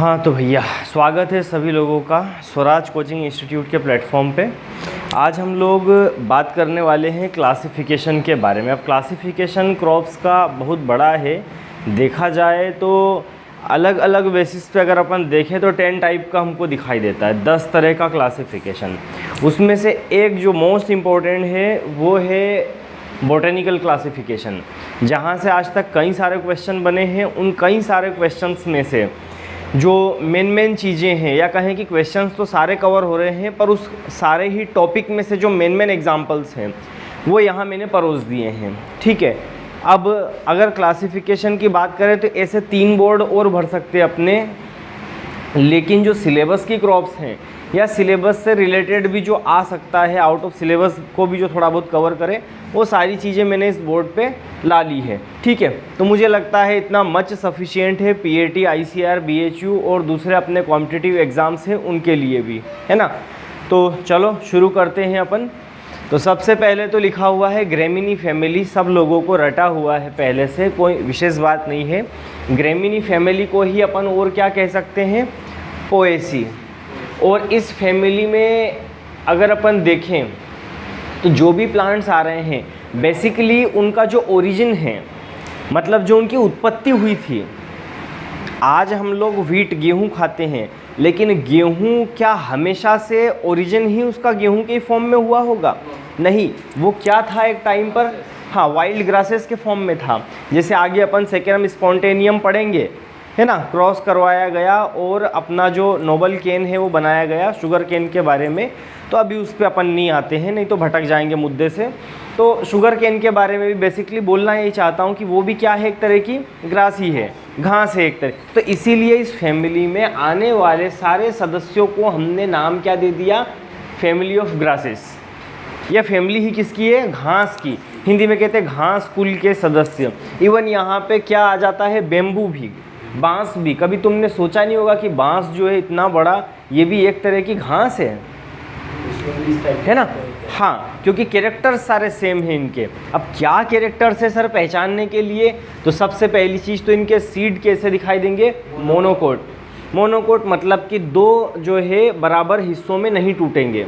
हाँ तो भैया स्वागत है सभी लोगों का स्वराज कोचिंग इंस्टीट्यूट के प्लेटफॉर्म पे। आज हम लोग बात करने वाले हैं क्लासिफिकेशन के बारे में। अब क्लासिफिकेशन क्रॉप्स का बहुत बड़ा है, देखा जाए तो अलग अलग बेसिस पे अगर अपन देखें तो 10 टाइप का हमको दिखाई देता है, 10 तरह का क्लासिफिकेशन। उसमें से एक जो मोस्ट इम्पोर्टेंट है वो है बॉटेनिकल क्लासिफिकेशन, जहाँ से आज तक कई सारे क्वेश्चन बने हैं। उन कई सारे क्वेश्चंस में से जो मेन चीज़ें हैं, या कहें कि क्वेश्चंस तो सारे कवर हो रहे हैं, पर उस सारे ही टॉपिक में से जो मेन एग्जांपल्स हैं वो यहाँ मैंने परोस दिए हैं। ठीक है, अब अगर क्लासिफिकेशन की बात करें तो ऐसे 3 बोर्ड और भर सकते हैं अपने, लेकिन जो सिलेबस की क्रॉप्स हैं या सिलेबस से रिलेटेड भी जो आ सकता है, आउट ऑफ सिलेबस को भी जो थोड़ा बहुत कवर करे, वो सारी चीज़ें मैंने इस बोर्ड पे ला ली है। ठीक है, तो मुझे लगता है इतना मच सफिशिएंट है पीएटी, आईसीआर, बीएचयू और दूसरे अपने कॉम्पिटिटिव एग्ज़ाम्स हैं उनके लिए भी, है ना। तो चलो शुरू करते हैं अपन। तो सबसे पहले तो लिखा हुआ है ग्रेमिनी फैमिली, सब लोगों को रटा हुआ है पहले से, कोई विशेष बात नहीं है। ग्रेमिनी फैमिली को ही अपन और क्या कह सकते हैं, पोएसी। और इस फैमिली में अगर अपन देखें तो जो भी प्लांट्स आ रहे हैं बेसिकली उनका जो ओरिजिन है, मतलब जो उनकी उत्पत्ति हुई थी। आज हम लोग व्हीट गेहूं खाते हैं, लेकिन गेहूं क्या हमेशा से ओरिजिन ही उसका गेहूं के फॉर्म में हुआ होगा? नहीं, वो क्या था एक टाइम पर, हाँ, वाइल्ड ग्रासेस के फॉर्म में था। जैसे आगे अपन सेकेरम स्पॉन्टेनियम पढ़ेंगे, है ना, क्रॉस करवाया गया और अपना जो नोबल केन है वो बनाया गया शुगर केन के बारे में। तो अभी उस पर अपन नहीं आते हैं, नहीं तो भटक जाएंगे मुद्दे से। तो शुगर केन के बारे में भी बेसिकली बोलना यही चाहता हूँ कि वो भी क्या है, एक तरह की ग्रास ही है, घास है एक तरह। तो इसीलिए इस फैमिली में आने वाले सारे सदस्यों को हमने नाम क्या दे दिया, फैमिली ऑफ ग्रासेस। यह फैमिली ही किसकी है, घास की। हिंदी में कहते हैं घास कुल के सदस्य। इवन यहाँ पे क्या आ जाता है, बेम्बू भी, बांस भी। कभी तुमने सोचा नहीं होगा कि बांस जो है इतना बड़ा, ये भी एक तरह की घास है ना। हाँ, क्योंकि कैरेक्टर्स सारे सेम हैं इनके। अब क्या कैरेक्टर्स है सर पहचानने के लिए, तो सबसे पहली चीज़ तो इनके सीड कैसे दिखाई देंगे, मोनोकोट। मोनोकोट मतलब कि 2 जो है बराबर हिस्सों में नहीं टूटेंगे।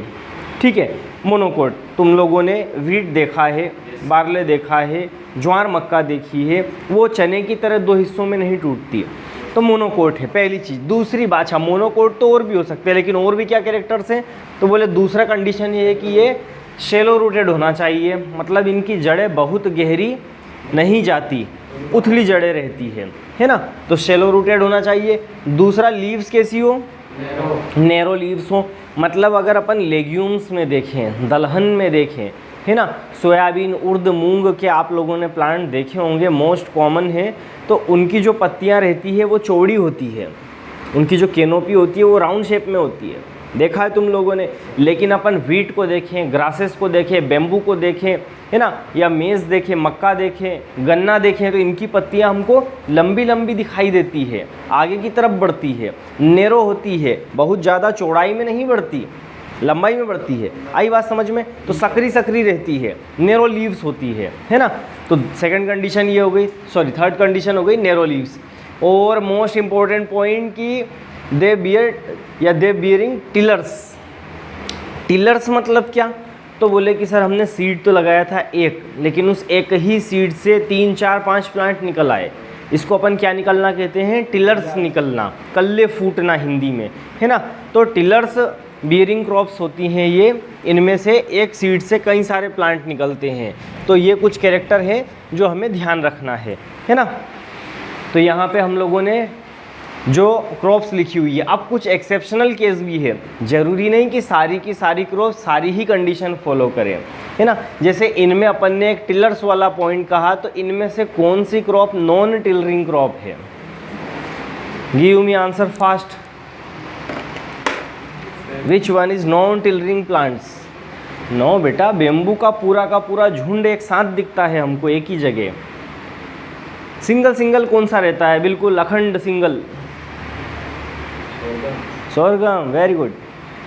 ठीक है, मोनोकोट। तुम लोगों ने व्हीट देखा है, बार्ले देखा है, ज्वार मक्का देखी है, वो चने की तरह 2 हिस्सों में नहीं टूटती, तो मोनोकोट है पहली चीज़। दूसरी बात, अच्छा मोनोकोट तो और भी हो सकते हैं, लेकिन और भी क्या कैरेक्टर्स हैं, तो बोले दूसरा कंडीशन ये है कि ये शैलो रूटेड होना चाहिए, मतलब इनकी जड़ें बहुत गहरी नहीं जाती, उथली जड़ें रहती है ना, तो शैलो रूटेड होना चाहिए। दूसरा, लीव्स कैसी हो, नैरो लीव्स हो, मतलब अगर अपन लेग्यूम्स में देखें, दलहन में देखें, है ना, सोयाबीन, उर्द, मूंग के आप लोगों ने प्लांट देखे होंगे, मोस्ट कॉमन है, तो उनकी जो पत्तियां रहती है वो चौड़ी होती है, उनकी जो कैनोपी होती है वो राउंड शेप में होती है, देखा है तुम लोगों ने। लेकिन अपन व्हीट को देखें, ग्रासेस को देखें, बेम्बू को देखें, है ना, या मेज़ देखें, मक्का देखें, गन्ना देखें, तो इनकी पत्तियां हमको लंबी लंबी दिखाई देती है, आगे की तरफ बढ़ती है, नैरो होती है, बहुत ज़्यादा चौड़ाई में नहीं बढ़ती, लंबाई में बढ़ती है। आई बात समझ में? तो सकरी रहती है, नैरो लीव्स होती है ना। तो सेकंड कंडीशन ये हो गई, सॉरी थर्ड कंडीशन हो गई नैरो लीव्स। और मोस्ट इम्पॉर्टेंट पॉइंट कि दे बियरिंग टिलर्स। टिलर्स मतलब क्या, तो बोले कि सर हमने सीड तो लगाया था एक, लेकिन उस एक ही सीड से 3, 4, 5 प्लांट निकल आए। इसको अपन क्या निकलना कहते हैं, टिलर्स निकलना, कल्ले फूटना हिंदी में, है ना। तो टिलर्स बियरिंग क्रॉप्स होती हैं ये, इनमें से एक सीड से कई सारे प्लांट निकलते हैं। तो ये कुछ कैरेक्टर है जो हमें ध्यान रखना है ना। तो यहाँ पे हम लोगों ने जो क्रॉप्स लिखी हुई है, अब कुछ एक्सेप्शनल केस भी है, ज़रूरी नहीं कि सारी की सारी क्रॉप सारी ही कंडीशन फॉलो करें, है ना। जैसे इनमें अपन ने एक टिलर्स वाला पॉइंट कहा, तो इनमें से कौन सी क्रॉप नॉन टिलरिंग क्रॉप है, give me answer fast. Which one is non tilling plants? No बेटा, बेम्बू का पूरा झुंड एक साथ दिखता है हमको एक ही जगह। सिंगल कौन सा रहता है, बिल्कुल अखंड single, sorghum, very good.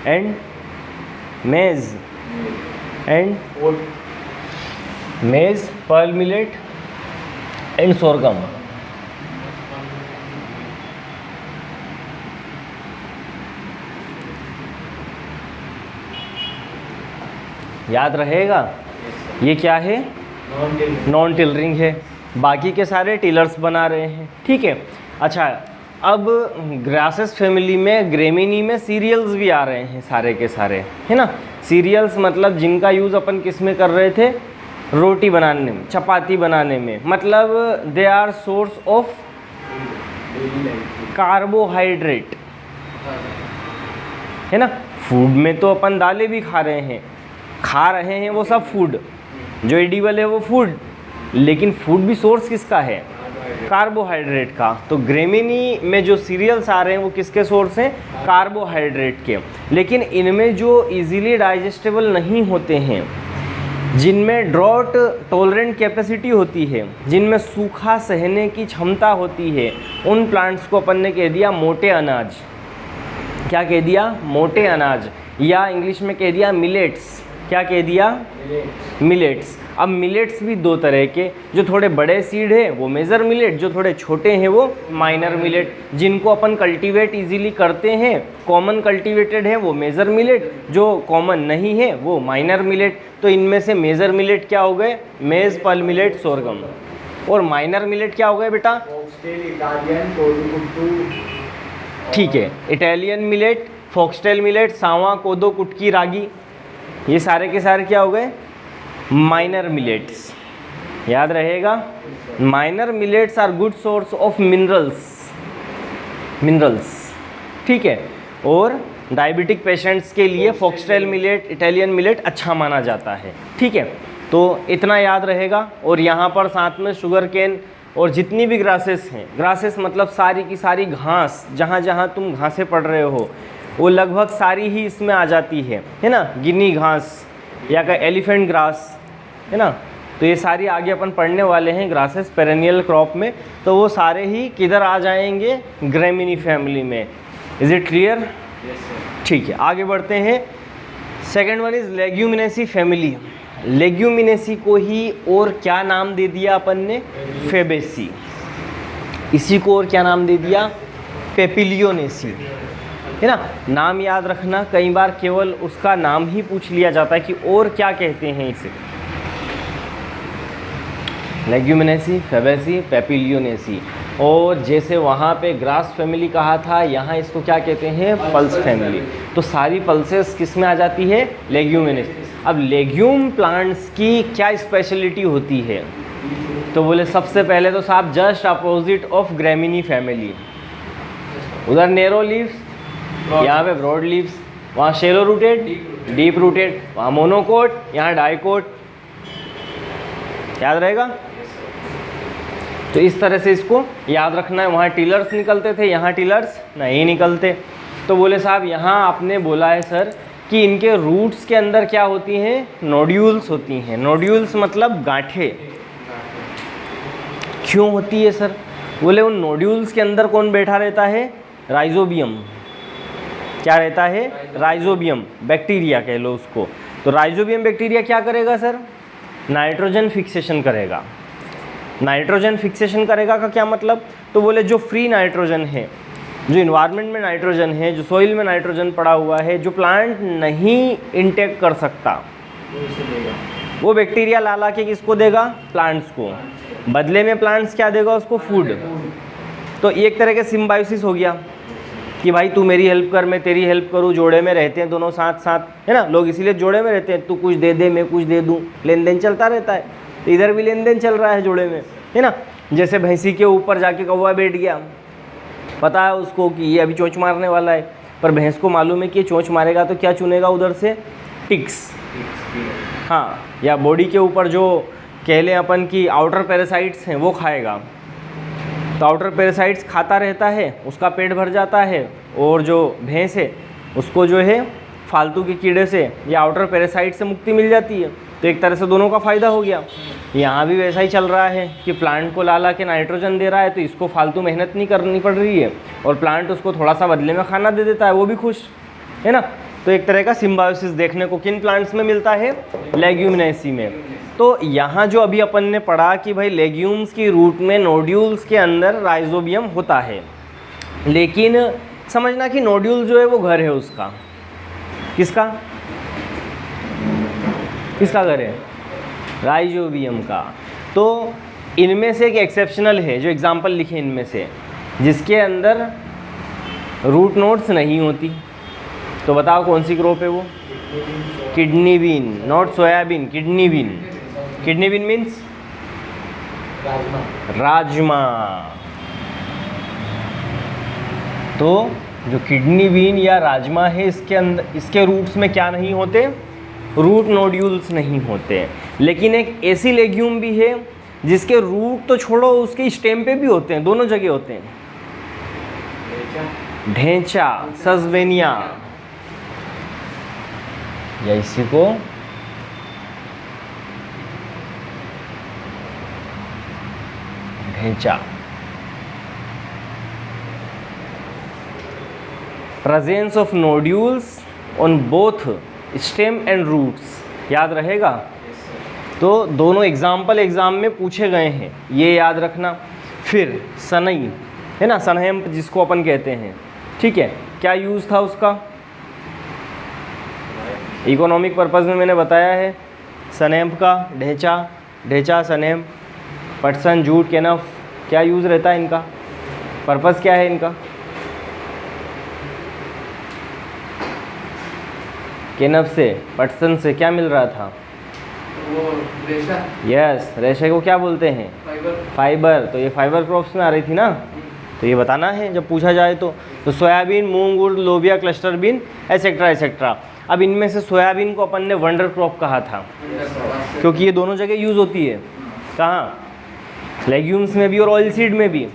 And maize, and maize, pearl millet and sorghum. याद रहेगा। ये क्या है? नॉन टिलरिंग है, बाकी के सारे टिलर्स बना रहे हैं, ठीक है। अच्छा, अब ग्रासेस फैमिली में, ग्रेमिनी में सीरियल्स भी आ रहे हैं सारे के सारे, है ना। सीरियल्स मतलब जिनका यूज़ अपन किस में कर रहे थे? रोटी बनाने में, चपाती बनाने में, मतलब they are source of carbohydrate, है ना। फूड में तो अपन दालें भी खा रहे हैं वो सब फूड, जो एडिबल है वो फूड, लेकिन फूड भी सोर्स किसका है? कार्बोहाइड्रेट का। तो ग्रेमिनी में जो सीरियल्स आ रहे हैं वो किसके सोर्स हैं? कार्बोहाइड्रेट के। लेकिन इनमें जो इजीली डाइजेस्टेबल नहीं होते हैं, जिनमें ड्रॉट टॉलरेंट कैपेसिटी होती है, जिनमें सूखा सहने की क्षमता होती है, उन प्लांट्स को अपन ने कह दिया मोटे अनाज। क्या कह दिया? मोटे अनाज, या इंग्लिश में कह दिया मिलेट्स। क्या कह दिया? मिलेट्स। अब मिलेट्स भी दो तरह के, जो थोड़े बड़े सीड है वो मेजर मिलेट, जो थोड़े छोटे हैं वो माइनर मिलेट। जिनको अपन कल्टीवेट इजीली करते हैं, कॉमन कल्टीवेटेड है वो मेजर मिलेट, जो कॉमन नहीं है वो माइनर मिलेट। तो इनमें से मेजर मिलेट क्या हो गए? मेज, पल मिलेट, सोरगम। और माइनर मिलेट क्या हो गए बेटा? ठीक है, इटालियन मिलेट, फॉक्सटेल मिलेट, सांवा, कोदो, कुटकी, रागी, ये सारे के सारे क्या हो गए? Minor millets. याद रहेगा, minor millets are good source of minerals, ठीक है। और डायबिटिक पेशेंट्स के लिए फॉक्सटेल मिलेट, इटालियन मिलेट अच्छा माना जाता है, ठीक है। तो इतना याद रहेगा। और यहाँ पर साथ में शुगर केन और जितनी भी ग्रासेस हैं, ग्रासेस मतलब सारी की सारी घास, जहाँ जहाँ तुम घासें पढ़ रहे हो वो लगभग सारी ही इसमें आ जाती है ना। गिनी घास या का एलिफेंट ग्रास, है ना। तो ये सारी आगे अपन पढ़ने वाले हैं ग्रासेस पेरेनियल क्रॉप में, तो वो सारे ही किधर आ जाएंगे? ग्रेमिनी फैमिली में। Is it clear? ठीक है, आगे बढ़ते हैं। Second one is Leguminosae family. Leguminosae को ही और क्या नाम दे दिया अपन ने? फेबेसी। इसी को और क्या नाम दे दिया? पेपिलियोनेसी, है ना। नाम याद रखना, कई बार केवल उसका नाम ही पूछ लिया जाता है कि और क्या कहते हैं इसे। Leguminosae, fabaceae, papilionaceae. और जैसे वहाँ पे ग्रास फैमिली कहा था, यहाँ इसको क्या कहते हैं? Pulse family. तो सारी पल्सेस किस में आ जाती है? लेग्यूमिनेसी। अब लेग्यूम प्लांट्स की क्या स्पेशलिटी होती है? तो बोले सबसे पहले तो साहब just opposite of Gramineae family. उधर नैरो लीव्स, यहाँ पे ब्रॉड लीव्स, वहाँ शैलो रूटेड, डीप रूटेड, वहाँ मोनोकोट, यहाँ डाइकोट। याद रहेगा? तो इस तरह से इसको याद रखना है। वहाँ टिलर्स निकलते थे, यहाँ टिलर्स नहीं निकलते। तो बोले साहब यहाँ आपने बोला है सर कि इनके रूट्स के अंदर क्या होती हैं? नोड्यूल्स होती हैं। नोड्यूल्स मतलब गांठें। क्यों होती है सर? बोले उन नोड्यूल्स के अंदर कौन बैठा रहता है? राइजोबियम। क्या रहता है? राइजोबियम, बैक्टीरिया कह लो उसको। तो राइजोबियम बैक्टीरिया क्या करेगा सर? नाइट्रोजन फिक्सेशन करेगा। नाइट्रोजन फिक्सेशन करेगा का क्या मतलब? तो बोले जो फ्री नाइट्रोजन है, जो इन्वायरमेंट में नाइट्रोजन है, जो सॉइल में नाइट्रोजन पड़ा हुआ है, जो प्लांट नहीं इंटेक कर सकता, वो बैक्टीरिया ला के किसको देगा? प्लांट्स को। बदले में प्लांट्स क्या देगा उसको? फूड। तो एक तरह के सिम्बायोसिस हो गया कि भाई तू मेरी हेल्प कर, मैं तेरी हेल्प करूँ, जोड़े में रहते हैं दोनों साथ साथ, है ना। लोग इसीलिए जोड़े में रहते हैं, तू कुछ दे दे, मैं कुछ दे दूँ, लेन देन चलता रहता है। तो इधर भी लेन देन चल रहा है जोड़े में, है ना। जैसे भैंसी के ऊपर जाके कौवा बैठ गया, पता है उसको कि ये अभी चोंच मारने वाला है, पर भैंस को मालूम है कि ये चोंच मारेगा तो क्या चुनेगा उधर से? टिक्स। हाँ, या बॉडी के ऊपर जो कह लें अपन की आउटर पैरासाइट्स हैं वो खाएगा। तो आउटर पैरासाइट्स खाता रहता है, उसका पेट भर जाता है, और जो भैंस है उसको जो है फालतू के कीड़े से या आउटर पैरासाइट से मुक्ति मिल जाती है। तो एक तरह से दोनों का फ़ायदा हो गया। यहाँ भी वैसा ही चल रहा है कि प्लांट को ला के नाइट्रोजन दे रहा है, तो इसको फालतू मेहनत नहीं करनी पड़ रही है, और प्लांट उसको थोड़ा सा बदले में खाना दे देता है, वो भी खुश, है ना। तो एक तरह का सिम्बायोसिस देखने को किन प्लांट्स में मिलता है? लेग्यूमिनेसी में। तो यहाँ जो अभी अपन ने पढ़ा कि भाई लेग्यूम्स की रूट में नोड्यूल्स के अंदर राइजोबियम होता है, लेकिन समझना कि नोड्यूल जो है वो घर है उसका। किसका? किसका करें? राइजोबियम का। तो इनमें से एक एक्सेप्शनल है, जो एग्जाम्पल लिखे इनमें से, जिसके अंदर रूट नोड्स नहीं होती। तो बताओ कौन सी क्रॉप है वो? Kidney bean, not soybean, kidney bean. Kidney bean means rajma. तो जो किडनी बीन या राजमा है, इसके अंदर, इसके रूट्स में क्या नहीं होते? रूट नोड्यूल्स नहीं होते। लेकिन एक ऐसी लेग्यूम भी है जिसके रूट तो छोड़ो, उसके स्टेम पे भी होते हैं, दोनों जगह होते हैं। ढेंचा, सजवेनिया, या इसी को ढेंचा। Presence of nodules on both stem and roots, याद रहेगा। तो दोनों एग्जाम्पल एग्जाम में पूछे गए हैं, ये याद रखना। फिर सनई है ना, सनहेम्प जिसको अपन कहते हैं, ठीक है, क्या यूज़ था उसका? इकोनॉमिक पर्पज़ में मैंने बताया है सनहेम्प का। ढेंचा, ढेंचा, सनहेम्प, पटसन, जूट, केनफ, क्या यूज़ रहता है इनका? पर्पज़ क्या है इनका? केनफ से, पटसन से क्या मिल रहा था? वो रेशा। यस, रेशे को क्या बोलते हैं? फाइबर। तो ये फाइबर क्रॉप्स में आ रही थी ना, तो ये बताना है जब पूछा जाए तो। सोयाबीन, मूंग, उर्द, लोबिया, क्लस्टर बीन, एसेट्रा एसेट्रा। अब इनमें से सोयाबीन को अपन ने वंडर क्रॉप कहा था, क्योंकि ये दोनों जगह यूज़ होती है। कहाँ? लेग्यूम्स में भी और ऑयल सीड में भी।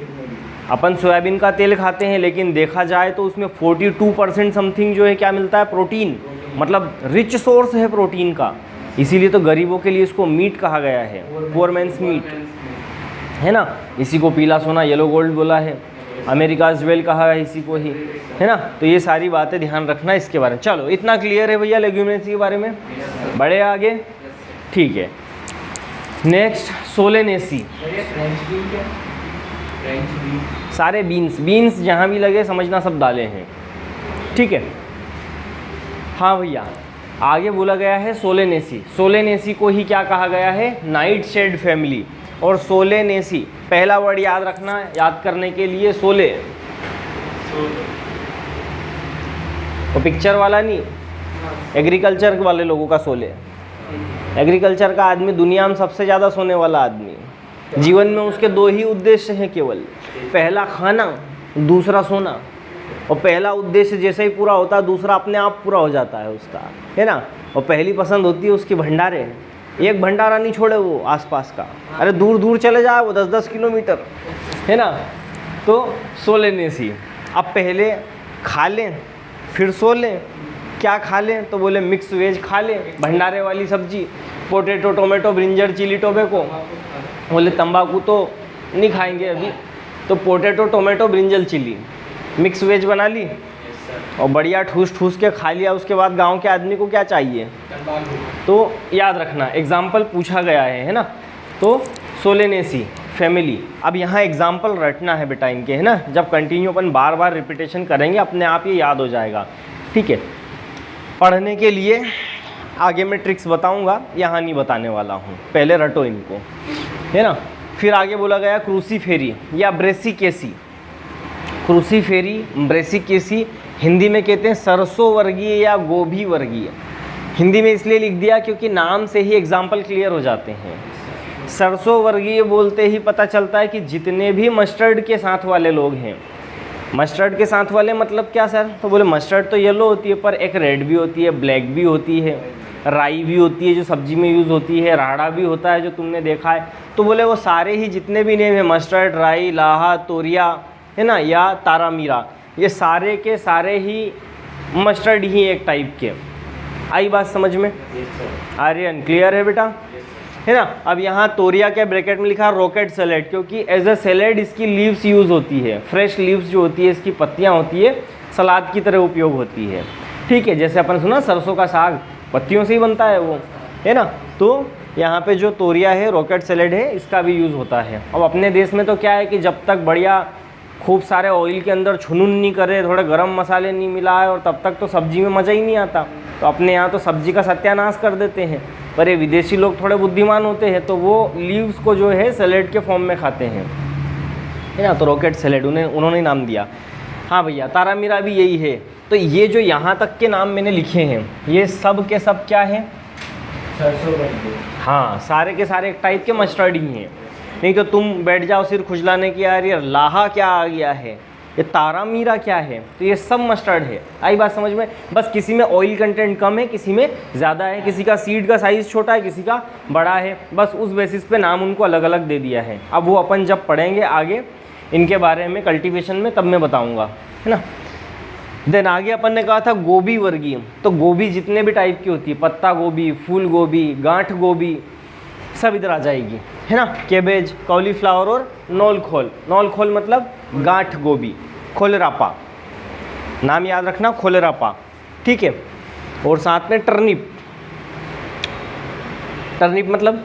अपन सोयाबीन का तेल खाते हैं, लेकिन देखा जाए तो उसमें 42% समथिंग जो है क्या मिलता है? प्रोटीन। मतलब रिच सोर्स है प्रोटीन का, इसीलिए तो गरीबों के लिए इसको मीट कहा गया है, पुअर मैन्स मीट, है ना। इसी को पीला सोना, येलो गोल्ड बोला है, अमेरिका ज्वेल कहा है इसी को ही, है ना। तो ये सारी बातें ध्यान रखना इसके बारे में। चलो इतना क्लियर है भैया लेग्यूमिनेसी के बारे में। बड़े आगे, ठीक है। नेक्स्ट सोलेनेसी, सारे बीन्स, बीन्स जहाँ भी लगे समझना सब डाले हैं, ठीक है। हाँ भैया, आगे बोला गया है सोलेनेसी। सोलेनेसी को ही क्या कहा गया है? Nightshade family. और सोलेनेसी, पहला वर्ड याद रखना, याद करने के लिए, सोले। तो पिक्चर वाला नहीं, एग्रीकल्चर वाले लोगों का सोले। एग्रीकल्चर का आदमी दुनिया में सबसे ज़्यादा सोने वाला आदमी। जीवन में उसके दो ही उद्देश्य हैं केवल, पहला खाना, दूसरा सोना। और पहला उद्देश्य जैसे ही पूरा होता है, दूसरा अपने आप पूरा हो जाता है उसका, है ना। और पहली पसंद होती है उसकी भंडारे। एक भंडारा नहीं छोड़े वो आसपास का, अरे दूर दूर चले जाए वो 10-10 किलोमीटर, है ना। तो सोलेनेसी। अब पहले खा लें फिर सो लें। क्या खा लें? तो बोले मिक्स वेज खा लें, भंडारे वाली सब्जी, potato, tomato, brinjal, chilli, tobacco. बोले तंबाकू तो नहीं खाएंगे अभी, तो potato, tomato, brinjal, chilli mix veg बना ली और बढ़िया ठूस ठूस के खा लिया। उसके बाद गांव के आदमी को क्या चाहिए? तो याद रखना, एग्जाम्पल पूछा गया है ना। तो सोलेनेसी फैमिली। अब यहाँ एग्जाम्पल रटना है बेटा इनके, है ना। जब कंटिन्यू अपन बार बार रिपीटेशन करेंगे अपने आप ये याद हो जाएगा, ठीक है। पढ़ने के लिए आगे मैं ट्रिक्स बताऊंगा, यहाँ नहीं बताने वाला हूँ, पहले रटो इनको, है ना। फिर आगे बोला गया क्रूसीफेरी या ब्रेसिकेसी। क्रूसीफेरी, ब्रेसिकेसी हिंदी में कहते हैं सरसों वर्गीय या गोभी वर्गीय। हिंदी में इसलिए लिख दिया क्योंकि नाम से ही एग्जाम्पल क्लियर हो जाते हैं। सरसों वर्गीय बोलते ही पता चलता है कि जितने भी मस्टर्ड के साथ वाले लोग हैं। मस्टर्ड के साथ वाले मतलब क्या सर? तो बोले मस्टर्ड तो येलो होती है, पर एक रेड भी होती है, ब्लैक भी होती है, राई भी होती है जो सब्जी में यूज़ होती है, राड़ा भी होता है जो तुमने देखा है। तो बोले वो सारे ही जितने भी नेम है, मस्टर्ड, राई, लाहा, तोरिया, है ना, या तारामीरा, ये सारे के सारे ही मस्टर्ड ही एक टाइप के। आई बात समझ में? आर्यन क्लियर है बेटा, है ना। अब यहाँ तोरिया के ब्रैकेट में लिखा रॉकेट सैलेड, क्योंकि एज अ सैलेड इसकी लीव्स यूज़ होती है। फ्रेश लीव्स जो होती है, इसकी पत्तियाँ होती है, सलाद की तरह उपयोग होती है, ठीक है। जैसे अपन सुना सरसों का साग पत्तियों से ही बनता है वो, है ना। तो यहाँ पे जो तोरिया है, रॉकेट सैलेड है, इसका भी यूज़ होता है। अब अपने देश में तो क्या है कि जब तक बढ़िया खूब सारे ऑयल के अंदर छुनून नहीं करे, थोड़े गरम मसाले नहीं मिलाए, और तब तक तो सब्जी में मज़ा ही नहीं आता। तो अपने यहाँ तो सब्जी का सत्यानाश कर देते हैं, पर ये विदेशी लोग थोड़े बुद्धिमान होते हैं तो वो लीव्स को जो है सैलेड के फॉर्म में खाते हैं, है ना। तो रॉकेट सैलेड उन्होंने नाम दिया। हाँ भैया, तारामीरा भी यही है। तो ये जो यहाँ तक के नाम मैंने लिखे हैं ये सब के सब क्या है? सरसों। हाँ, सारे के सारे एक टाइप के मस्टर्ड ही हैं। नहीं तो तुम बैठ जाओ सिर खुजलाने की, यार ये लाहा क्या आ गया है, ये तारामीरा क्या है, तो ये सब मस्टर्ड है। आई बात समझ में? बस किसी में ऑयल कंटेंट कम है, किसी में ज़्यादा है, किसी का सीड का साइज़ छोटा है, किसी का बड़ा है, बस उस बेसिस पे नाम उनको अलग अलग दे दिया है। अब वो अपन जब पढ़ेंगे आगे इनके बारे में कल्टीवेशन में तब मैं बताऊँगा, है ना। देन आगे अपन ने कहा था गोभी वर्गीय। तो गोभी जितने भी टाइप की होती है, पत्ता गोभी, फूल गोभी, गांठ गोभी, सब इधर आ जाएगी, है ना। कैबेज, कॉलीफ्लावर और नौलखोल। नौलखोल मतलब गांठ गोभी, खोलेरापा, नाम याद रखना, खोलेरापा, ठीक है। और साथ में टर्निप। टर्निप मतलब,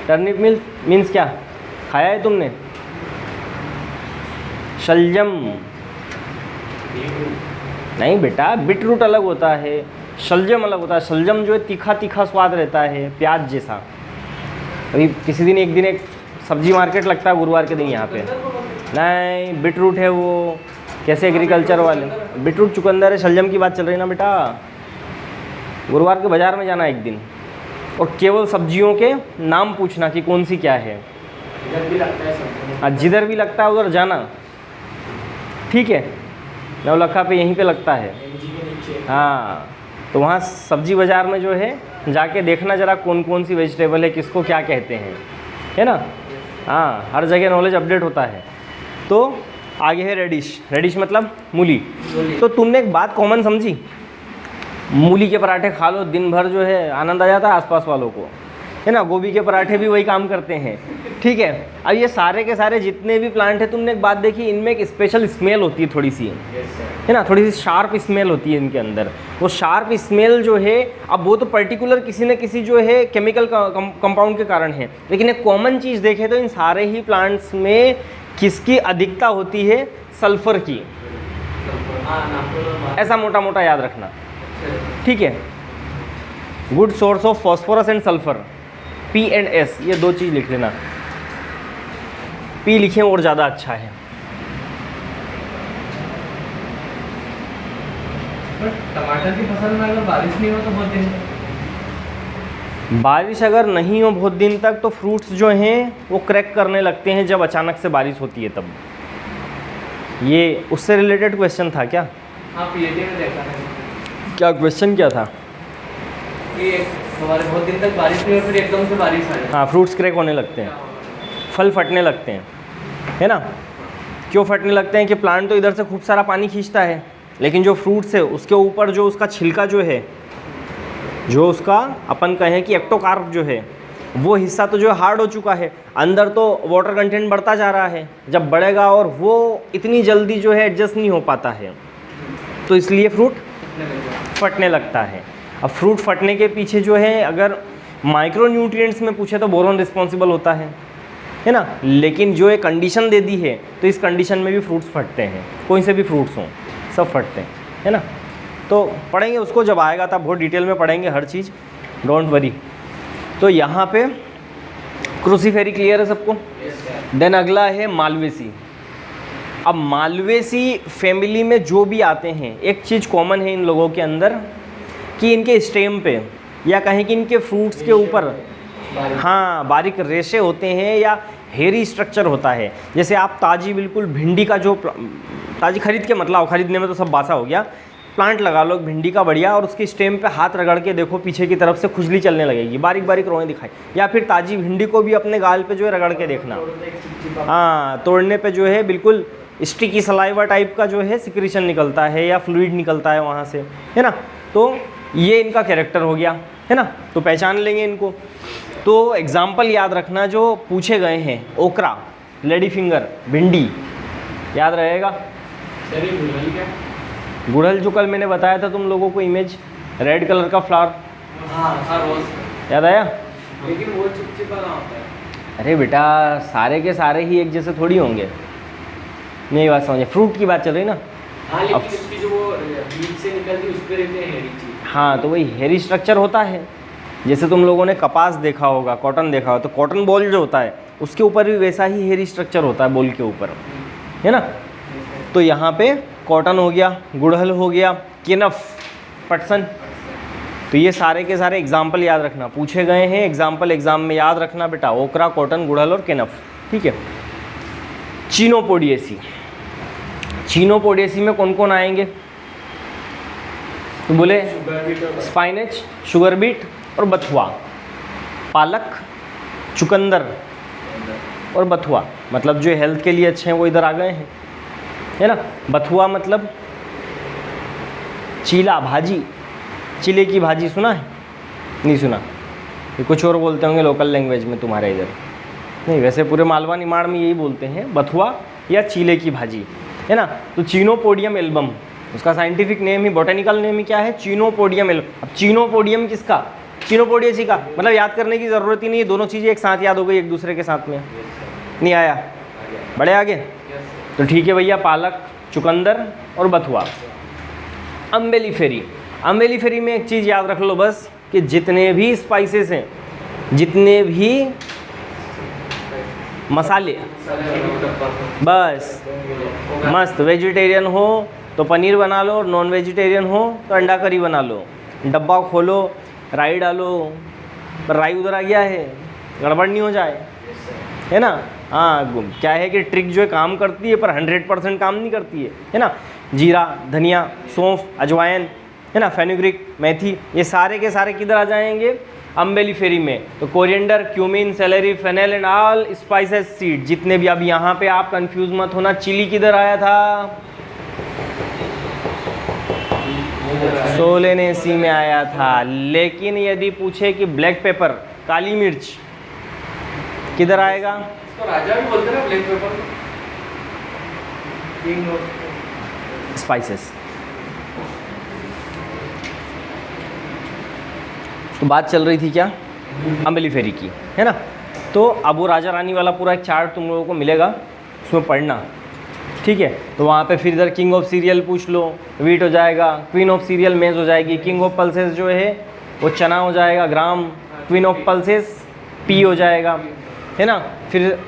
टर्निप मीन्स क्या, खाया है तुमने? शलजम नहीं बेटा, बीटरूट अलग होता है, शलजम अलग होता है। शलजम जो है तीखा तीखा स्वाद रहता है, प्याज जैसा। अभी किसी दिन एक सब्जी मार्केट लगता है गुरुवार के दिन यहाँ पे। नहीं, बीटरूट है वो, कैसे एग्रीकल्चर वाले। बीटरूट चुकंदर है, शलजम की बात चल रही है ना बेटा। गुरुवार के बाज़ार में जाना एक दिन और केवल सब्जियों के नाम पूछना कि कौन सी क्या है। जिधर भी लगता है उधर जाना, ठीक है। नवलखा पे यहीं पे लगता है, हाँ। तो वहाँ सब्जी बाज़ार में जो है जाके देखना जरा कौन कौन सी वेजिटेबल है, किसको क्या कहते हैं, है ना। हाँ, हर जगह नॉलेज अपडेट होता है। तो आगे है रेडिश। रेडिश मतलब मूली। तो तुमने एक बात कॉमन समझी, मूली के पराठे खा लो दिन भर, जो है आनंद आ जाता है आसपास वालों को, है ना। गोभी के पराठे भी वही काम करते हैं, ठीक है। अब ये सारे के सारे जितने भी प्लांट है, तुमने एक बात देखी, इनमें एक स्पेशल स्मेल होती है थोड़ी सी, है ना। थोड़ी सी शार्प स्मेल होती है इनके अंदर। वो शार्प स्मेल जो है, अब वो तो पर्टिकुलर किसी न किसी जो है केमिकल कंपाउंड के कारण है, लेकिन एक कॉमन चीज़ देखें तो इन सारे ही प्लांट्स में किसकी अधिकता होती है? सल्फर की। ऐसा मोटा मोटा याद रखना, ठीक है। Good source of phosphorus and sulphur, P&S, ये दो चीज़ लिख लेना। P लिखें और ज़्यादा अच्छा है। टमाटर की फसल में अगर बारिश नहीं हो तो बहुत दिन, बारिश अगर नहीं हो बहुत दिन तक तो फ्रूट्स जो हैं वो क्रैक करने लगते हैं जब अचानक से बारिश होती है तब। ये उससे रिलेटेड क्वेश्चन था क्या? हाँ, पीएटी में देखा है। क्या क्वेश्चन क्या था? कि हमारे बहुत दिन तक बारिश नहीं हो, फिर एकदम से बारिश आ जाए। हाँ, फ्रूट्स क्रैक होने लगते हैं, फल फटने लगते हैं, है ना। क्यों फटने लगते हैं कि प्लांट तो इधर से खूब सारा पानी खींचता है, लेकिन जो फ्रूट्स है उसके ऊपर जो उसका छिलका जो है, जो उसका अपन कहें कि एक्टोकार्प जो है, वो हिस्सा तो जो हार्ड हो चुका है, अंदर तो वाटर कंटेंट बढ़ता जा रहा है, जब बढ़ेगा और वो इतनी जल्दी जो है एडजस्ट नहीं हो पाता है, तो इसलिए फ्रूट फटने लगता है। अब फ्रूट फटने के पीछे जो है, अगर माइक्रो न्यूट्रिएंट्स में पूछे तो बोरोन रिस्पॉन्सिबल होता है ना। लेकिन जो एक कंडीशन दे दी है, तो इस कंडीशन में भी फ्रूट्स फटते हैं, कोई से भी फ्रूट्स हों, सब फटते हैं, है ना। तो पढ़ेंगे उसको जब आएगा, तब बहुत डिटेल में पढ़ेंगे हर चीज़, डोंट वरी। तो यहाँ पे क्रूसीफेरी क्लियर है सबको। देन अगला है मालवेसी। अब मालवेसी फैमिली में जो भी आते हैं, एक चीज़ कॉमन है इन लोगों के अंदर कि इनके स्टेम पे या कहें कि इनके फ्रूट्स के ऊपर, हाँ, बारीक रेशे होते हैं या हेरी स्ट्रक्चर होता है। जैसे आप ताज़ी बिल्कुल भिंडी का जो, ताज़ी खरीद के मतलब, खरीदने में तो सब बासा हो गया, प्लांट लगा लो भिंडी का बढ़िया, और उसकी स्टेम पे हाथ रगड़ के देखो, पीछे की तरफ से खुजली चलने लगेगी, बारीक बारीक रोएं दिखाई। या फिर ताज़ी भिंडी को भी अपने गाल पे जो है रगड़ के देखना, हाँ, तोड़ने पे जो है बिल्कुल स्टिकी सलाइवा टाइप का जो है सिक्रीशन निकलता है या फ्लूइड निकलता है वहाँ से, है ना। तो ये इनका कैरेक्टर हो गया, है ना। तो पहचान लेंगे इनको। तो एग्जाम्पल याद रखना जो पूछे गए हैं, ओकरा, लेडी फिंगर, भिंडी, याद रहेगा। गुड़हल जो कल मैंने बताया था तुम लोगों को, इमेज, रेड कलर का फ्लावर, हाँ, रोज, याद आया। लेकिन वो चिपचिपा कहाँ होता है? अरे बेटा, सारे के सारे ही एक जैसे थोड़ी होंगे, मेरी बात समझे। फ्रूट की बात चल रही ना। हाँ, लेकिन इसकी जो वो बीज से निकलती है उस पर रहते हैं हेरी चीज। हाँ, तो वही हेयरी स्ट्रक्चर होता है। जैसे तुम लोगों ने कपास देखा होगा, कॉटन देखा होगा, तो कॉटन बॉल जो होता है उसके ऊपर भी वैसा ही हेयरी स्ट्रक्चर होता है बॉल के ऊपर, है ना। तो यहाँ पे कॉटन हो गया, गुड़हल हो गया, किनफ, पटसन। तो ये सारे के सारे एग्जाम्पल याद रखना, पूछे गए हैं एग्जाम्पल, एग्जाम में याद रखना बेटा, ओकरा, कॉटन, गुड़हल और किनफ, ठीक है। चीनोपोडिएसी, चीनोपोडिएसी में कौन कौन आएंगे? तो बोले स्पाइनेच, शुगर बीट और बथुआ, पालक, चुकंदर और बथुआ, मतलब जो हेल्थ के लिए अच्छे हैं वो इधर आ गए हैं, है ना। बथुआ मतलब चीला भाजी, चीले की भाजी सुना है? नहीं सुना? ये कुछ और बोलते होंगे लोकल लैंग्वेज में तुम्हारे इधर, नहीं वैसे पूरे मालवा निमाड़ में यही बोलते हैं, बथुआ या चीले की भाजी, है ना। तो चीनोपोडियम एल्बम, उसका साइंटिफिक नेम ही, बोटेनिकल नेम ही क्या है? Chenopodium album. अब चीनोपोडियम किसका? चीनोपोडिएसी का। मतलब याद करने की ज़रूरत ही नहीं है, दोनों चीज़ें एक साथ याद हो गई एक दूसरे के साथ में। नहीं आया? बड़े आगे? तो ठीक है भैया, पालक, चुकंदर और बथुआ। अम्बेलीफेरी, अम्बेलीफेरी में एक चीज़ याद रख लो बस, कि जितने भी स्पाइसेस हैं, जितने भी मसाले, बस मस्त, वेजिटेरियन हो तो पनीर बना लो, और नॉन वेजिटेरियन हो तो अंडा करी बना लो। डब्बा खोलो, राई डालो, पर राई उधर आ गया है, गड़बड़ नहीं हो जाए, है ना। हाँ, क्या है कि ट्रिक जो है काम करती है पर 100% काम नहीं करती है ना। जीरा, धनिया, सौंफ, अजवाइन, है ना, फेनुग्रीक, मेथी, ये सारे के सारे किधर आ जाएंगे? अम्बेलीफेरी में। तो coriander, cumin, celery, fennel and all spices seed, जितने भी। अब यहाँ पे आप कंफ्यूज मत होना, चिली किधर आया था? सोलेनेसी में आया था। लेकिन यदि पूछे कि ब्लैक पेपर, काली मिर्च, किधर आएगा? इसको राजा भी बोलते हैं ना, black pepper, king of spices. तो बात चल रही थी क्या? अम्बेलीफेरी की, है ना। तो अब वो राजा रानी वाला पूरा एक चार्ट तुम लोगों को मिलेगा, उसमें पढ़ना, ठीक है। तो वहाँ पे फिर इधर किंग ऑफ सीरियल पूछ लो, वीट हो जाएगा, क्वीन ऑफ सीरियल मेज हो जाएगी, किंग ऑफ पल्सेस जो है वो चना हो जाएगा, ग्राम, क्वीन ऑफ पल्सेस पी हो जाएगा, है ना। फिर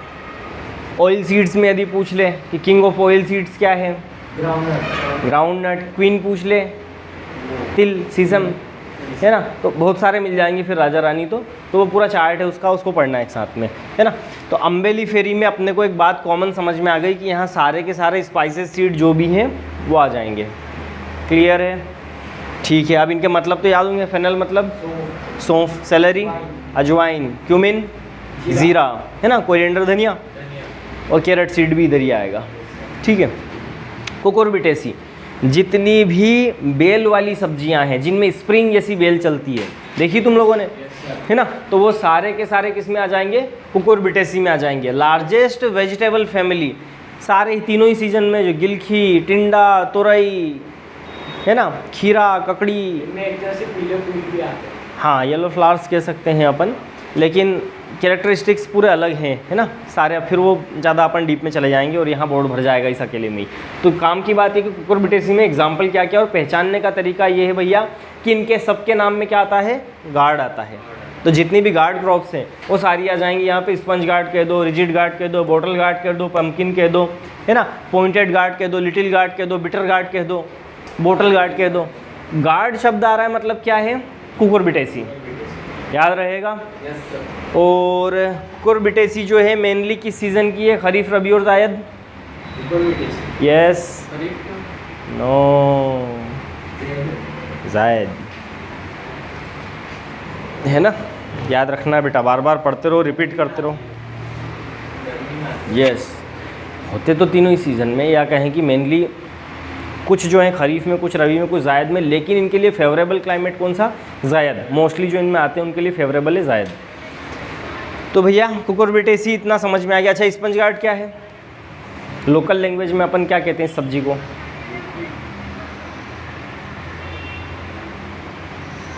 ऑयल सीड्स में यदि पूछ ले कि किंग ऑफ ऑयल सीड्स क्या है? ग्राउंड नट। क्वीन पूछ ले तिल, सीसम, है ना। तो बहुत सारे मिल जाएंगे फिर राजा रानी। तो वो पूरा चार्ट है उसका, उसको पढ़ना है एक साथ में, है ना। तो अम्बेलीफेरी में अपने को एक बात कॉमन समझ में आ गई कि यहाँ सारे के सारे स्पाइसेस सीड जो भी हैं वो आ जाएंगे। क्लियर है? ठीक है। अब इनके मतलब तो याद होंगे। फेनल मतलब सौंफ, सेलरी, अजवाइन, क्यूमिन, ज़ीरा, है ना, कोरिएंडर, धनिया, और कैरेट सीड भी इधर ही आएगा, ठीक है। कुकुरबिटेसी, जितनी भी बेल वाली सब्जियां हैं जिनमें स्प्रिंग जैसी बेल चलती है, देखी तुम लोगों ने, है ना, तो वो सारे के सारे किस में आ जाएंगे? कुकुरबिटेसी में आ जाएंगे। लार्जेस्ट वेजिटेबल फैमिली, सारे ही तीनों ही सीजन में, जो गिलखी, टिंडा, तुरई, है ना, खीरा, ककड़ी, इनमें एक तरह से पीले फूल भी आते हैं। हाँ, येलो फ्लावर्स कह सकते हैं अपन, लेकिन कैरेक्टरिस्टिक्स पूरे अलग हैं, है ना सारे। अब फिर वो ज़्यादा अपन डीप में चले जाएंगे और यहाँ बोर्ड भर जाएगा इस अकेले में ही। तो काम की बात है कि कुकुरबिटेसी में एग्जाम्पल क्या क्या, और पहचानने का तरीका ये है भैया कि इनके सबके नाम में क्या आता है? गार्ड आता है। तो जितनी भी गार्ड क्रॉप्स हैं वो सारी आ जाएंगी यहाँ पे। स्पंज गार्ड कह दो, रिजिड गार्ड कह दो, बॉटल गार्ड कह दो, पम्पकिन कह दो, है ना, पॉइंटेड गार्ड कह दो, लिटिल गार्ड कह दो, बिटर गार्ड कह दो, बॉटल गार्ड कह दो। गार्ड शब्द आ रहा है मतलब क्या है? कुकुरबिटेसी, याद रहेगा। और कुकुरबिटेसी जो है मेनली किस सीज़न की है? खरीफ, रबी और जायद? यस, नो, जायद, है ना। याद रखना बेटा, बार बार पढ़ते रहो, रिपीट करते रहो। यस, होते तो तीनों ही सीज़न में, या कहें कि मेनली कुछ जो है खरीफ में, कुछ रबी में, कुछ जायद में, लेकिन इनके लिए फेवरेबल क्लाइमेट कौन सा? जायद। मोस्टली जो इनमें आते हैं उनके लिए फेवरेबल है जायद। तो भैया कुकुरबिटेसी इतना समझ में आ गया। अच्छा, स्पंज गार्ड क्या है? लोकल लैंग्वेज में अपन क्या कहते हैं इस सब्जी को?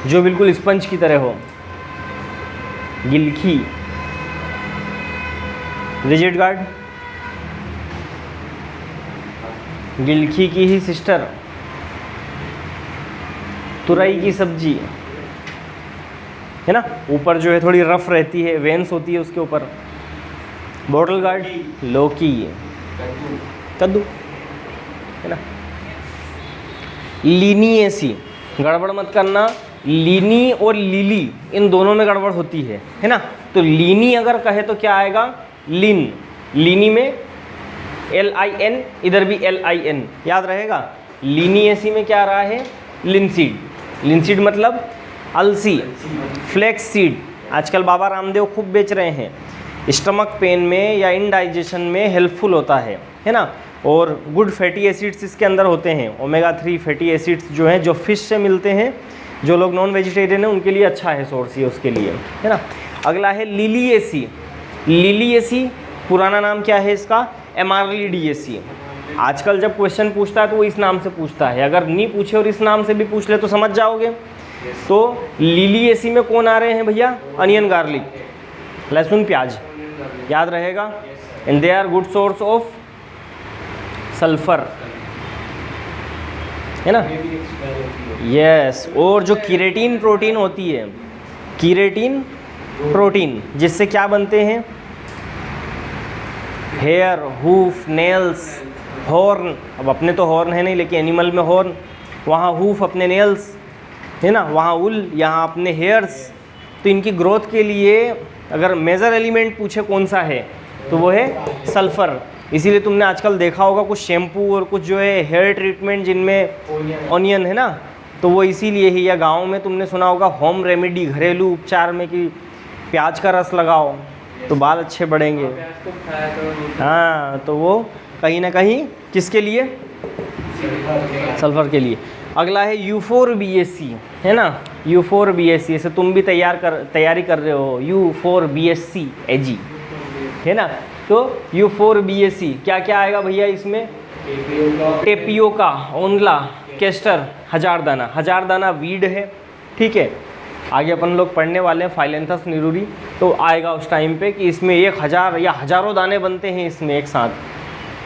जो बिल्कुल स्पंज की तरह हो, गिलखी। रिजिड गार्ड, गिलखी की ही सिस्टर तुरई की सब्जी है ना, ऊपर जो है थोड़ी रफ रहती है, वेंस होती है उसके ऊपर। बॉटल गार्ड, लौकी, कद्दू है ना। लीनिएसी, गड़बड़ मत करना, लीनी और लीली इन दोनों में गड़बड़ होती है ना। तो लीनी अगर कहे तो क्या आएगा, लिन, लीनी में LIN, इधर भी LIN, याद रहेगा। लीनिएसी में क्या आ रहा है, लिनसीड, लिनसीड मतलब अलसी, फ्लेक्स सीड, आजकल बाबा रामदेव खूब बेच रहे हैं, स्टमक पेन में या इनडाइजेशन में हेल्पफुल होता है ना। और गुड फैटी एसिड्स इसके अंदर होते हैं, ओमेगा 3 फैटी एसिड्स जो हैं, जो फिश से मिलते हैं। जो लोग नॉन वेजिटेरियन हैं उनके लिए अच्छा है सोर्स ये, उसके लिए है ना। अगला है लिलिएसी, लिलिएसी पुराना नाम क्या है इसका, एमारलिडिएसी। आजकल जब क्वेश्चन पूछता है तो वो इस नाम से पूछता है, अगर नहीं पूछे और इस नाम से भी पूछ ले तो समझ जाओगे। तो लिलिएसी में कौन आ रहे हैं भैया, अनियन गार्लिक, लहसुन प्याज, याद रहेगा। And they are good source of sulphur, है ना। यस, और जो कीरेटिन प्रोटीन होती है, कीरेटिन प्रोटीन, जिससे क्या बनते हैं, हेयर, हूफ, नेल्स, हॉर्न। अब अपने तो हॉर्न है नहीं, लेकिन एनिमल में हॉर्न, वहाँ हूफ अपने नेल्स है ना, वहाँ उल, यहाँ अपने हेयर्स। तो इनकी ग्रोथ के लिए अगर मेजर एलिमेंट पूछे कौन सा है तो वो है सल्फ़र। इसीलिए तुमने आजकल देखा होगा कुछ शैम्पू और कुछ जो है हेयर ट्रीटमेंट जिनमें ऑनियन है ना, तो वो इसीलिए ही। या गाँव में तुमने सुना होगा होम रेमेडी, घरेलू उपचार में कि प्याज का रस लगाओ तो बाल अच्छे बढ़ेंगे। हाँ, तो वो कहीं ना कहीं किसके लिए, सल्फ़र के लिए। अगला है U4BSC, है ना, U4BSC, ऐसे तुम भी तैयारी कर रहे हो, U4BSC AG, है ना। तो U4BSC क्या क्या आएगा भैया इसमें, टेपियोका, ओनला, केस्टर, हजारदाना, हजारदाना वीड है, ठीक है। आगे अपन लोग पढ़ने वाले हैं फाइलेंथस निरूरी, तो आएगा उस टाइम पे कि इसमें 1000 या हज़ारों दाने बनते हैं इसमें एक साथ,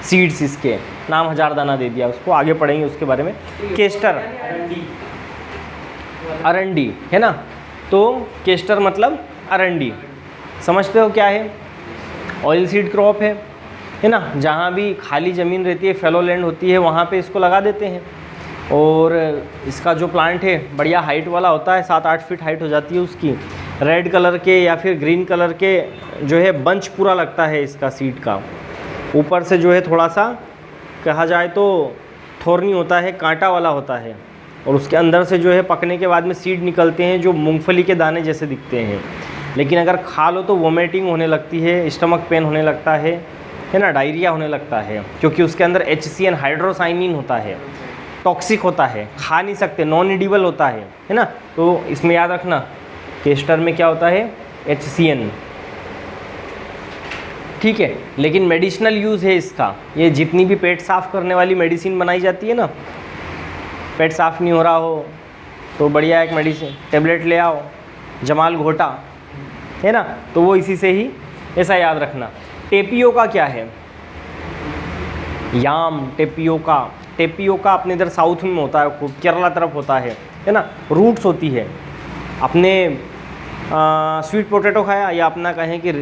सीड्स, इसके नाम हजारदाना दे दिया उसको, आगे पढ़ेंगे उसके बारे में। केस्टर, अरंडी, है ना। तो केस्टर मतलब अरंडी, समझते हो क्या है, ऑयल सीड क्रॉप है ना। जहाँ भी खाली ज़मीन रहती है, फेलो लैंड होती है, वहाँ पे इसको लगा देते हैं। और इसका जो प्लांट है बढ़िया हाइट वाला होता है, 7-8 फीट हाइट हो जाती है उसकी। रेड कलर के या फिर ग्रीन कलर के जो है बंच पूरा लगता है इसका सीड का। ऊपर से जो है थोड़ा सा कहा जाए तो थोरनी होता है, कांटा वाला होता है, और उसके अंदर से जो है पकने के बाद में सीड निकलते हैं जो मूंगफली के दाने जैसे दिखते हैं। लेकिन अगर खा लो तो वोमिटिंग होने लगती है, स्टमक पेन होने लगता है ना, डायरिया होने लगता है, क्योंकि उसके अंदर HCN हाइड्रोसाइनिन होता है, टॉक्सिक होता है, खा नहीं सकते, नॉन एडिबल होता है ना। तो इसमें याद रखना, केस्टर में क्या होता है, HCN, ठीक है। लेकिन मेडिसिनल यूज़ है इसका, ये जितनी भी पेट साफ़ करने वाली मेडिसिन बनाई जाती है ना, पेट साफ़ नहीं हो रहा हो तो बढ़िया एक मेडिसिन टेबलेट ले आओ, जमाल घोटा, है ना, तो वो इसी से ही, ऐसा याद रखना। टेपियोका क्या है, याम, टेपियोका, टेपियोका अपने इधर साउथ में होता है, खूब केरला तरफ होता है ना। रूट्स होती है अपने, स्वीट पोटैटो खाया या अपना कहें कि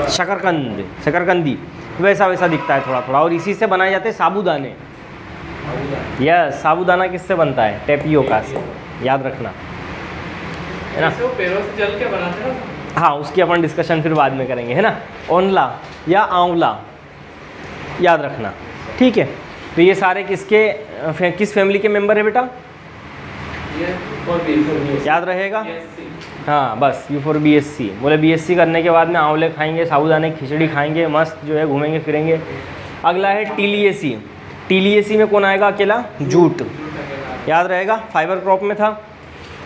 शकरकंद, शकरकंदी, वैसा वैसा दिखता है थोड़ा थोड़ा, और इसी से बनाए जाते हैं साबूदाने। यस, साबूदाना किससे बनता है, टेपियोका से, याद रखना, है ना। पेड़ों से जल के बनाते हैं ना। हाँ, उसकी अपन डिस्कशन फिर बाद में करेंगे, है ना। ओनला या आंवला, याद रखना, ठीक है। तो ये सारे किसके, किस फैमिली के मेंबर है बेटा, याद रहेगा। हाँ, बस U4BSC, बोले BSC करने के बाद में आंवले खाएंगे, साबूदाने खिचड़ी खाएंगे, मस्त जो है घूमेंगे फिरेंगे। अगला है टीलिएसी, टीलिएसी में कौन आएगा, अकेला जूट, याद रहेगा, फाइबर क्रॉप में था।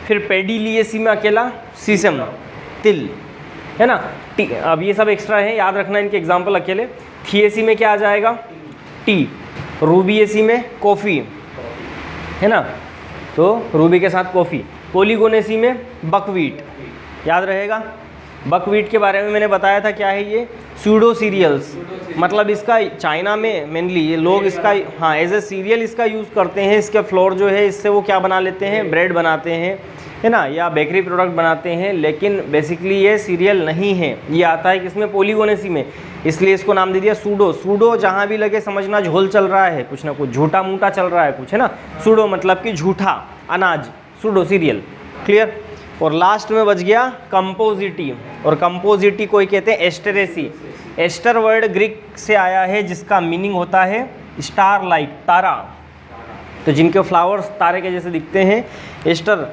फिर पेडिलिएसी में अकेला सीसम, तिल, है ना। अब ये सब एक्स्ट्रा है, याद रखना इनके एग्जाम्पल अकेले। थिएसी में क्या आ जाएगा, टी। रूबिएसी में कॉफ़ी, है ना, तो रूबी के साथ कॉफ़ी। पोलीगोनेसी में बकवीट, याद रहेगा। बकवीट के बारे में मैंने बताया था, क्या है ये, स्यूडो सीरियल्स, मतलब इसका चाइना में मेनली ये लोग इसका हाँ एज ए सीरियल इसका यूज़ करते हैं। इसके फ्लोर जो है इससे वो क्या बना लेते हैं, ब्रेड बनाते हैं, है ना, या बेकरी प्रोडक्ट बनाते हैं, लेकिन बेसिकली ये सीरियल नहीं है। ये आता है किसमें, पोलीगोनेसी में, इसलिए इसको नाम दे दिया सूडो। सूडो जहाँ भी लगे समझना झोल चल रहा है, कुछ ना कुछ झूठा मूठा चल रहा है कुछ, है ना। सूडो मतलब कि झूठा अनाज, सूडो सीरियल, क्लियर। और लास्ट में बच गया कंपोजिटी, और कंपोजिटी कोई कहते हैं एस्टेरेसी। एस्टर वर्ड ग्रीक से आया है जिसका मीनिंग होता है स्टार लाइक, तारा। तो जिनके फ्लावर्स तारे के जैसे दिखते हैं, एस्टर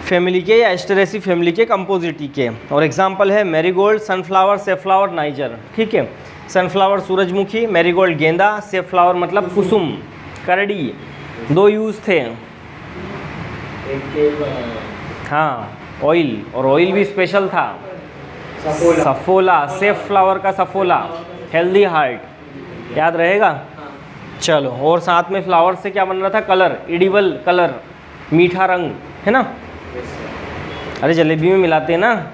फैमिली के या एस्टेरेसी फैमिली के, कंपोजिटी के। और एग्जांपल है मैरीगोल्ड, सनफ्लावर, सेफ्लावर, नाइजर, ठीक है। सनफ्लावर सूरजमुखी, मैरीगोल्ड गेंदा, सेफ्लावर मतलब कुसुम, करड़ी। दो यूज़ थे, हाँ ऑयल, और ऑयल भी स्पेशल था, सफोला, सेफ फ्लावर का सफोला, हेल्दी हार्ट, याद रहेगा। चलो, और साथ में फ्लावर से क्या बन रहा था, कलर, एडिबल कलर, मीठा रंग, है ना। अरे जलेबी में मिलाते हैं ना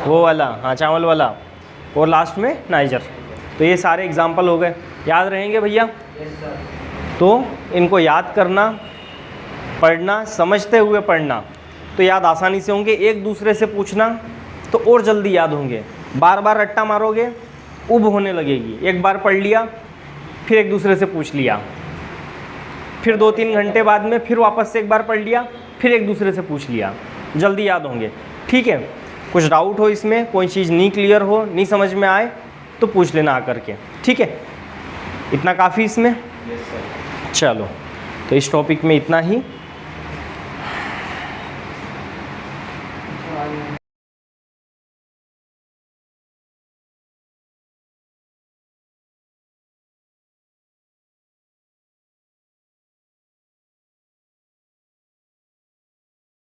वो वाला, हाँ चावल वाला। और लास्ट में नाइजर। तो ये सारे एग्जाम्पल हो गए, याद रहेंगे भैया। तो इनको याद करना, पढ़ना, समझते हुए पढ़ना, तो याद आसानी से होंगे। एक दूसरे से पूछना तो और जल्दी याद होंगे। बार बार रट्टा मारोगे उब होने लगेगी। एक बार पढ़ लिया, फिर एक दूसरे से पूछ लिया, फिर 2-3 घंटे बाद में फिर वापस से एक बार पढ़ लिया, फिर एक दूसरे से पूछ लिया, जल्दी याद होंगे, ठीक है। कुछ डाउट हो इसमें, कोई चीज़ नहीं क्लियर हो, नहीं समझ में आए तो पूछ लेना आकर के, ठीक है। इतना काफ़ी इसमें। चलो, तो इस टॉपिक में इतना ही।